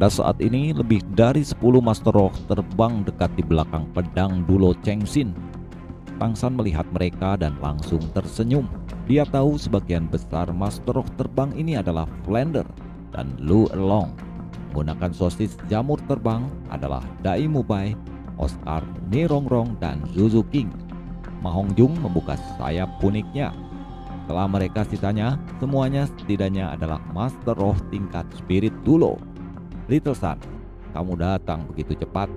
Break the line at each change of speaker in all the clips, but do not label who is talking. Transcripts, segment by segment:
Dan saat ini lebih dari 10 Master Roh terbang dekat di belakang pedang Dulo Chengxin. Tangsan melihat mereka dan langsung tersenyum. Dia tahu sebagian besar Master Roh terbang ini adalah Flander dan Lu Erlong. Menggunakan sosis jamur terbang adalah Dai Mubai, Oscar, Nirongrong, dan Zuzu King. Ma Hongjung membuka sayap uniknya. Setelah mereka sisanya, semuanya setidaknya adalah Master Roh tingkat Spirit Dulo. Little Sun, kamu datang begitu cepat.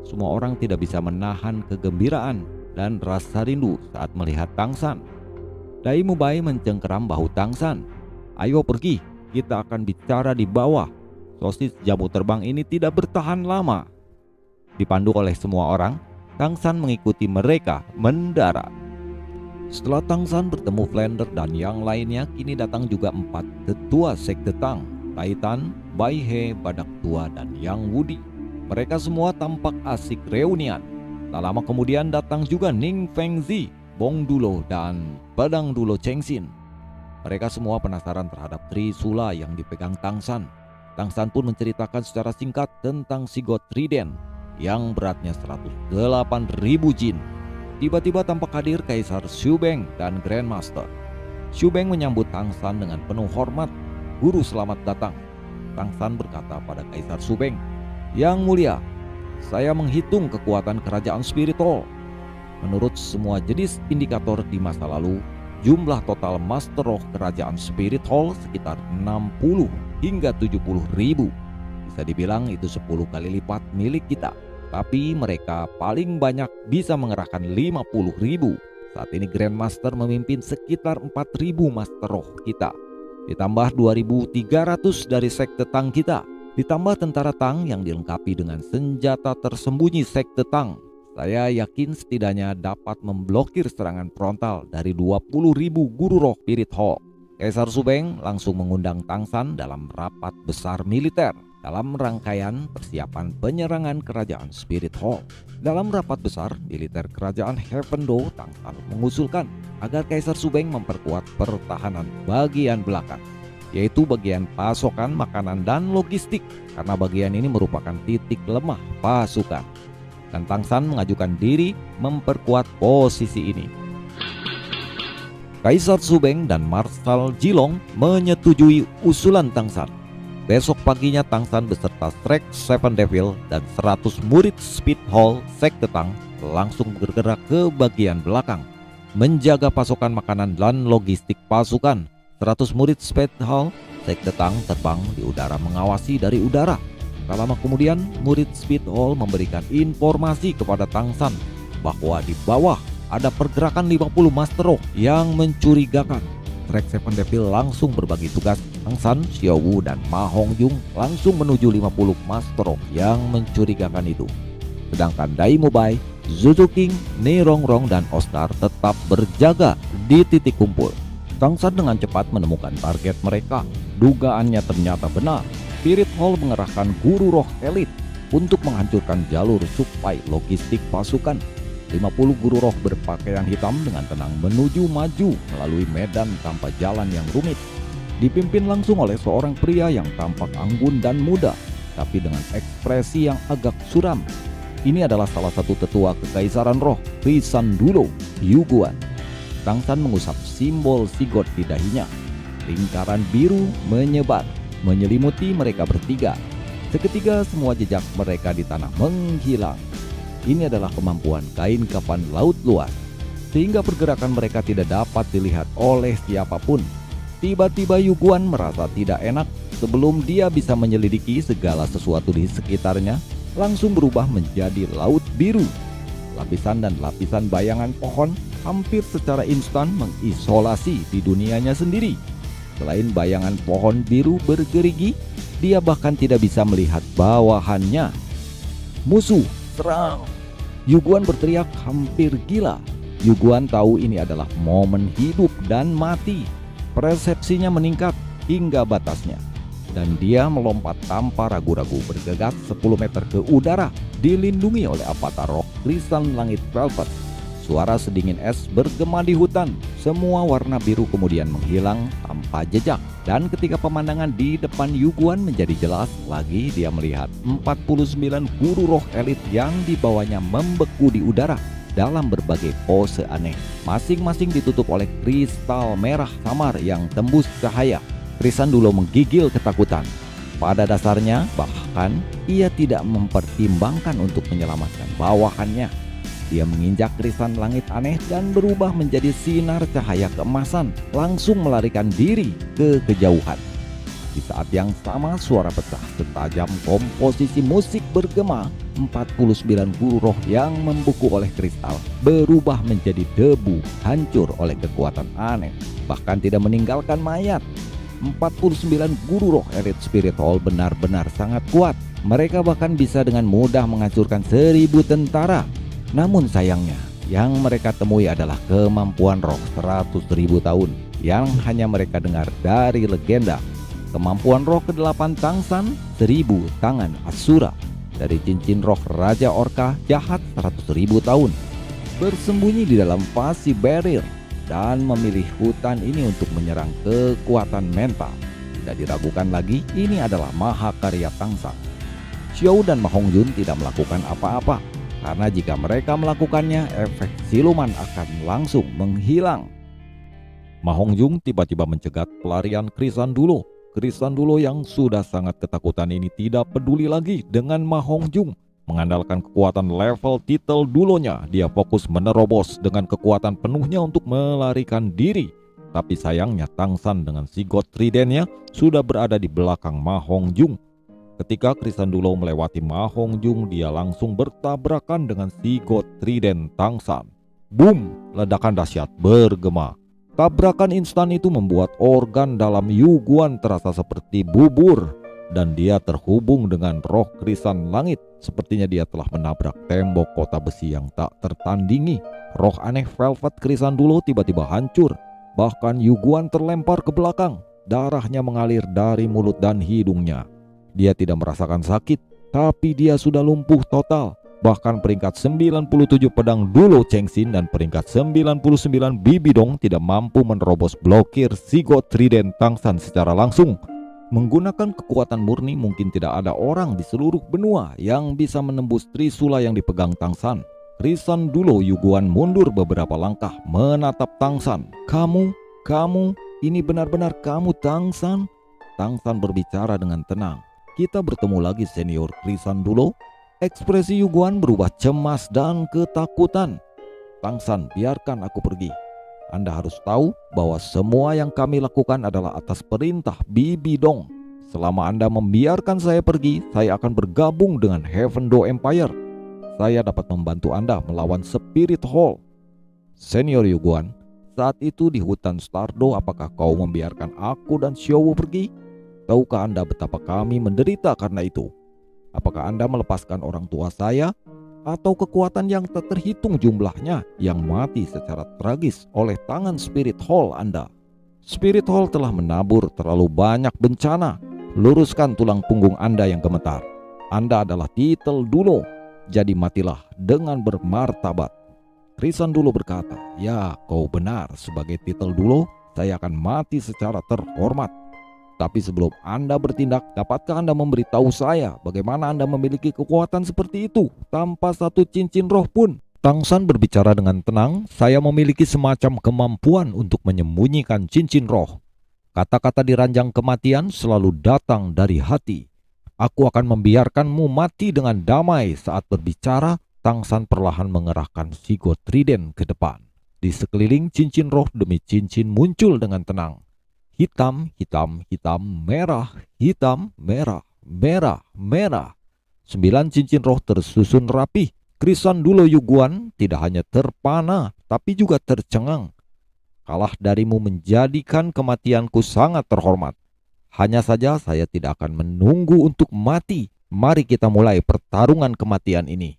Semua orang tidak bisa menahan kegembiraan dan rasa rindu saat melihat Tangsan. Dai Mubai mencengkeram bahu Tangsan. Ayo pergi, kita akan bicara di bawah. Sosis jamur terbang ini tidak bertahan lama. Dipandu oleh semua orang, Tangsan mengikuti mereka mendarat. Setelah Tangsan bertemu Flander dan yang lainnya, kini datang juga 4 tetua sekte Tang, Titan, Bai He, Badak Tua, dan Yang Wudi. Mereka semua tampak asik reunian. Tak lama kemudian datang juga Ning Fengzi, Bong Dulo, dan Pedang Dulo Chengxin. Mereka semua penasaran terhadap Trisula yang dipegang Tangsan. Tangsan pun menceritakan secara singkat tentang Sigot Trident yang beratnya 108.000 jin. Tiba-tiba tampak hadir Kaisar Xu Beng dan Grandmaster. Xu Beng menyambut Tangsan dengan penuh hormat. Guru, selamat datang. Tangsan berkata pada Kaisar Xu Beng, Yang mulia, saya menghitung kekuatan kerajaan Spirit Hall. Menurut semua jenis indikator di masa lalu, jumlah total Master Roh kerajaan Spirit Hall sekitar 60 hingga 70.000. Bisa dibilang itu 10 kali lipat milik kita. Tapi mereka paling banyak bisa mengerahkan 50.000. Saat ini Grandmaster memimpin sekitar 4.000 Master Roh kita. Ditambah 2.300 dari sekte Tang kita. Ditambah tentara Tang yang dilengkapi dengan senjata tersembunyi sekte Tang. Saya yakin setidaknya dapat memblokir serangan frontal dari 20.000 guru roh Spirit Hall. Kaisar Xu Beng langsung mengundang Tangsan dalam rapat besar militer dalam rangkaian persiapan penyerangan kerajaan Spirit Hall. Dalam rapat besar militer kerajaan Heavendo, Tangsan mengusulkan agar Kaisar Xu Beng memperkuat pertahanan bagian belakang, yaitu bagian pasokan makanan dan logistik, karena bagian ini merupakan titik lemah pasukan. Dan Tangsan mengajukan diri memperkuat posisi ini. Kaisar Xu Beng dan Marshal Jilong menyetujui usulan Tangsan. Besok paginya Tangsan beserta Strike Seven Devil dan 100 murid Speed Hall sekte Tang langsung bergerak ke bagian belakang, menjaga pasokan makanan dan logistik pasukan. 100 murid Speed Hall sekte Tang terbang di udara mengawasi dari udara. Tak lama kemudian, murid Speed Hall memberikan informasi kepada Tangsan bahwa di bawah ada pergerakan 50 Master Roh yang mencurigakan. Track Seven Devil langsung berbagi tugas. Tangsan, Xiao Wu, dan Ma Hongjung langsung menuju 50 Master Roh yang mencurigakan itu. Sedangkan Dai Mubai, Zuzu King, Nirongrong, dan Oscar tetap berjaga di titik kumpul. Tangsan dengan cepat menemukan target mereka. Dugaannya ternyata benar. Spirit Hall mengerahkan guru roh elit untuk menghancurkan jalur suplai logistik pasukan. 50 guru roh berpakaian hitam dengan tenang menuju maju melalui medan tanpa jalan yang rumit. Dipimpin langsung oleh seorang pria yang tampak anggun dan muda, tapi dengan ekspresi yang agak suram. Ini adalah salah satu tetua kekaisaran roh, Risan Dulo, Yu Guan. Tangsan mengusap simbol sigot di dahinya. Lingkaran biru menyebar, menyelimuti mereka bertiga. Seketika semua jejak mereka di tanah menghilang. Ini adalah kemampuan kain kafan laut luas, sehingga pergerakan mereka tidak dapat dilihat oleh siapapun. Tiba-tiba Yu Guan merasa tidak enak. Sebelum dia bisa menyelidiki segala sesuatu di sekitarnya, langsung berubah menjadi laut biru. Lapisan dan lapisan bayangan pohon hampir secara instan mengisolasi di dunianya sendiri. Selain bayangan pohon biru bergerigi, dia bahkan tidak bisa melihat bawahannya. Musuh, serang! Yu Guan berteriak hampir gila. Yu Guan tahu ini adalah momen hidup dan mati. Persepsinya meningkat hingga batasnya, dan dia melompat tanpa ragu-ragu bergegas 10 meter ke udara, dilindungi oleh avatar roh Krisan Langit Velvet. Suara sedingin es bergema di hutan. Semua warna biru kemudian menghilang tanpa jejak. Dan ketika pemandangan di depan Yuguan menjadi jelas lagi, dia melihat 49 guru roh elit yang dibawanya membeku di udara dalam berbagai pose aneh. Masing-masing ditutup oleh kristal merah samar yang tembus cahaya. Krisandulo menggigil ketakutan. Pada dasarnya, bahkan ia tidak mempertimbangkan untuk menyelamatkan bawahannya. Dia menginjak krisan langit aneh dan berubah menjadi sinar cahaya keemasan, langsung melarikan diri ke kejauhan. Di saat yang sama, suara pecah setajam komposisi musik bergema. 49 guru roh yang membeku oleh kristal berubah menjadi debu, hancur oleh kekuatan aneh, bahkan tidak meninggalkan mayat. 49 guru roh elit Spirit Hall benar-benar sangat kuat. Mereka bahkan bisa dengan mudah menghancurkan 1000 tentara. Namun sayangnya, yang mereka temui adalah kemampuan roh 100.000 tahun yang hanya mereka dengar dari legenda. Kemampuan roh ke-8 Tangsan, 1000 tangan Asura, dari cincin roh Raja Orka jahat 100.000 tahun, bersembunyi di dalam Fasi Barrier dan memilih hutan ini untuk menyerang kekuatan mental. Tidak diragukan lagi, ini adalah mahakarya Tangsan. Xiao dan Ma Hongjun tidak melakukan apa-apa, karena jika mereka melakukannya, efek siluman akan langsung menghilang. Ma Hongjun tiba-tiba mencegat pelarian Krisandulo. Krisandulo yang sudah sangat ketakutan ini tidak peduli lagi dengan Ma Hongjun. Mengandalkan kekuatan level titel dulonya, dia fokus menerobos dengan kekuatan penuhnya untuk melarikan diri. Tapi sayangnya Tangsan dengan si God Trident-nya sudah berada di belakang Ma Hongjun. Ketika Krisandulo melewati Ma Hongjun, dia langsung bertabrakan dengan si God Trident Tangsan. Boom! Ledakan dahsyat bergema. Tabrakan instan itu membuat organ dalam Yuguan terasa seperti bubur, dan dia terhubung dengan roh krisan langit. Sepertinya dia telah menabrak tembok kota besi yang tak tertandingi. Roh aneh Velvet Krisandulo tiba-tiba hancur. Bahkan Yuguan terlempar ke belakang. Darahnya mengalir dari mulut dan hidungnya. Dia tidak merasakan sakit, tapi dia sudah lumpuh total. Bahkan peringkat 97 pedang Dulo Chengxin dan peringkat 99 Bibidong tidak mampu menerobos blokir si God Trident Tangsan secara langsung. Menggunakan kekuatan murni, mungkin tidak ada orang di seluruh benua yang bisa menembus trisula yang dipegang Tangsan. Krisandulo Yuguan mundur beberapa langkah menatap Tangsan. Kamu, ini benar-benar kamu Tangsan? Tangsan berbicara dengan tenang. Kita bertemu lagi senior Krisandulo. Ekspresi Yuguan berubah cemas dan ketakutan. Tangsan, biarkan aku pergi. Anda harus tahu bahwa semua yang kami lakukan adalah atas perintah Bibidong. Selama Anda membiarkan saya pergi, saya akan bergabung dengan Heaven Door Empire. Saya dapat membantu Anda melawan Spirit Hall. Senior Yuguan, saat itu di hutan Stardo, apakah kau membiarkan aku dan Xiao pergi? Tahukah Anda betapa kami menderita karena itu? Apakah Anda melepaskan orang tua saya? Atau kekuatan yang tak terhitung jumlahnya yang mati secara tragis oleh tangan Spirit Hall Anda? Spirit Hall telah menabur terlalu banyak bencana. Luruskan tulang punggung Anda yang gemetar. Anda adalah titel Dulo, jadi matilah dengan bermartabat. Krisandulo berkata, ya kau benar, sebagai titel Dulo saya akan mati secara terhormat. Tapi sebelum Anda bertindak, dapatkah Anda memberitahu saya bagaimana Anda memiliki kekuatan seperti itu tanpa satu cincin roh pun? Tangsan berbicara dengan tenang, saya memiliki semacam kemampuan untuk menyembunyikan cincin roh. Kata-kata di ranjang kematian selalu datang dari hati. Aku akan membiarkanmu mati dengan damai. Saat berbicara, Tangsan perlahan mengerahkan si God Trident ke depan. Di sekeliling cincin roh demi cincin muncul dengan tenang. Hitam, hitam, hitam, merah, hitam, merah, merah, merah. 9 cincin roh tersusun rapi. Krisandulo Yuguan tidak hanya terpana, tapi juga tercengang. Kalah darimu menjadikan kematianku sangat terhormat. Hanya saja saya tidak akan menunggu untuk mati. Mari kita mulai pertarungan kematian ini.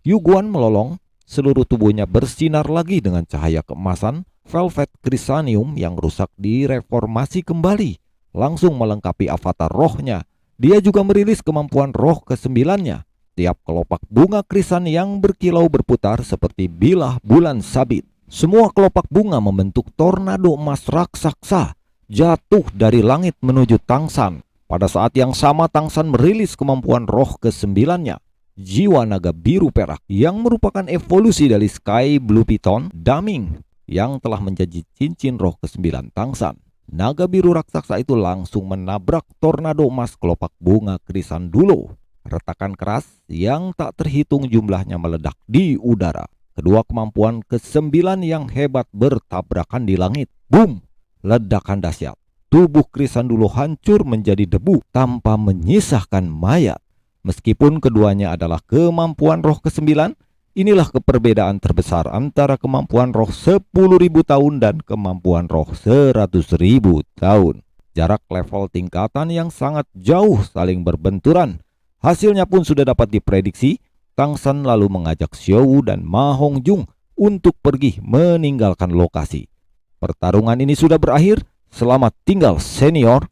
Yuguan melolong, seluruh tubuhnya bersinar lagi dengan cahaya keemasan. Velvet Chrysanium yang rusak direformasi kembali, langsung melengkapi avatar rohnya. Dia juga merilis kemampuan roh ke-9-nya. Tiap kelopak bunga krisan yang berkilau berputar seperti bilah bulan sabit. Semua kelopak bunga membentuk tornado emas raksasa. jatuh dari langit menuju Tangsan. Pada saat yang sama Tangsan merilis kemampuan roh ke-9-nya, jiwa naga biru perak, yang merupakan evolusi dari Sky Blue Python Daming yang telah menjadi cincin roh ke-9 Tangsan. Naga biru raksasa itu langsung menabrak tornado emas kelopak bunga Krisandulo. Retakan keras yang tak terhitung jumlahnya meledak di udara. Kedua kemampuan ke-9 yang hebat bertabrakan di langit. Boom! Ledakan dahsyat. Tubuh Krisandulo hancur menjadi debu tanpa menyisakan mayat. Meskipun keduanya adalah kemampuan roh ke-9, inilah keperbedaan terbesar antara kemampuan roh 10.000 tahun dan kemampuan roh 100.000 tahun. Jarak level tingkatan yang sangat jauh saling berbenturan. Hasilnya pun sudah dapat diprediksi. Tangsan lalu mengajak Xiao dan Ma Hongjung untuk pergi meninggalkan lokasi. Pertarungan ini sudah berakhir. Selamat tinggal senior.